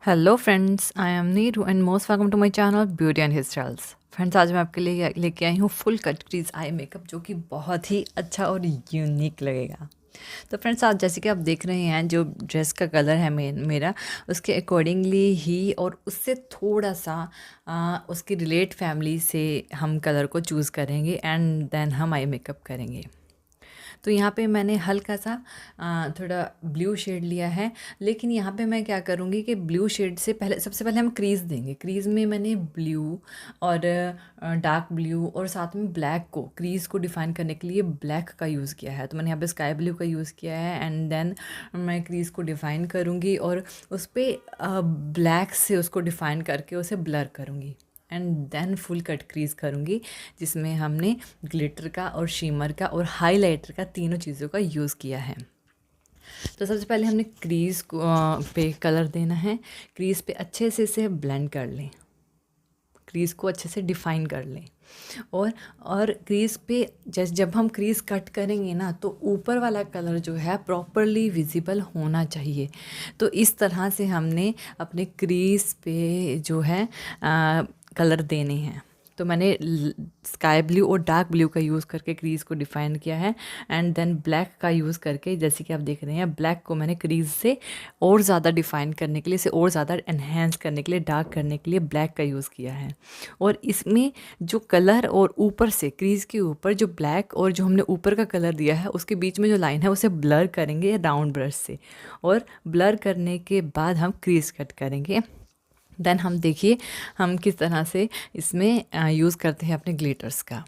Hello friends, I am Neeru and most welcome to my channel beauty and hair styles. Friends, आज मैं आपके लिए लेके आई हूँ full cut crease eye makeup, जो कि बहुत ही अच्छा और यूनिक लगेगा। तो फ्रेंड्स, आज जैसे कि आप देख रहे हैं, जो ड्रेस का कलर है मेरा उसके अकॉर्डिंगली ही और उससे थोड़ा सा उसकी रिलेट फैमिली से हम कलर को चूज़ करेंगे एंड देन हम आई मेकअप करेंगे। तो यहाँ पे मैंने हल्का सा थोड़ा ब्लू शेड लिया है, लेकिन यहाँ पे मैं क्या करूँगी कि ब्लू शेड से पहले सबसे पहले हम क्रीज़ देंगे। क्रीज़ में मैंने ब्लू और डार्क ब्लू और साथ में ब्लैक को क्रीज़ को डिफ़ाइन करने के लिए ब्लैक का यूज़ किया है। तो मैंने यहाँ पे स्काई ब्लू का यूज़ किया है एंड देन मैं क्रीज़ को डिफ़ाइन करूँगी और उस पर ब्लैक से उसको डिफ़ाइन करके उसे ब्लर करूँगी and then full cut crease करूँगी, जिसमें हमने ग्लिटर का और शिमर का और हाइलाइटर का तीनों चीज़ों का यूज़ किया है। तो सबसे पहले हमने क्रीज को पे कलर देना है। क्रीज पे अच्छे से इसे ब्लेंड कर लें, क्रीज को अच्छे से डिफ़ाइन कर लें और क्रीज पे जैसे जब हम क्रीज कट करेंगे ना, तो ऊपर वाला कलर जो है प्रॉपरली विजिबल होना चाहिए। तो इस तरह से हमने अपने क्रीज पे जो है कलर देने हैं। तो मैंने स्काई ब्लू और डार्क ब्लू का यूज़ करके क्रीज़ को डिफ़ाइन किया है एंड देन ब्लैक का यूज़ करके, जैसे कि आप देख रहे हैं, ब्लैक को मैंने क्रीज़ से और ज़्यादा डिफ़ाइन करने के लिए, इसे और ज़्यादा एनहेंस करने के लिए, डार्क करने के लिए ब्लैक का यूज़ किया है। और इसमें जो कलर और ऊपर से क्रीज़ के ऊपर जो ब्लैक और जो हमने ऊपर का कलर दिया है, उसके बीच में जो लाइन है उसे ब्लर करेंगे राउंड ब्रश से, और ब्लर करने के बाद हम क्रीज़ कट करेंगे। देन हम देखिए हम किस तरह से इसमें यूज़ करते हैं अपने ग्लिटर्स का।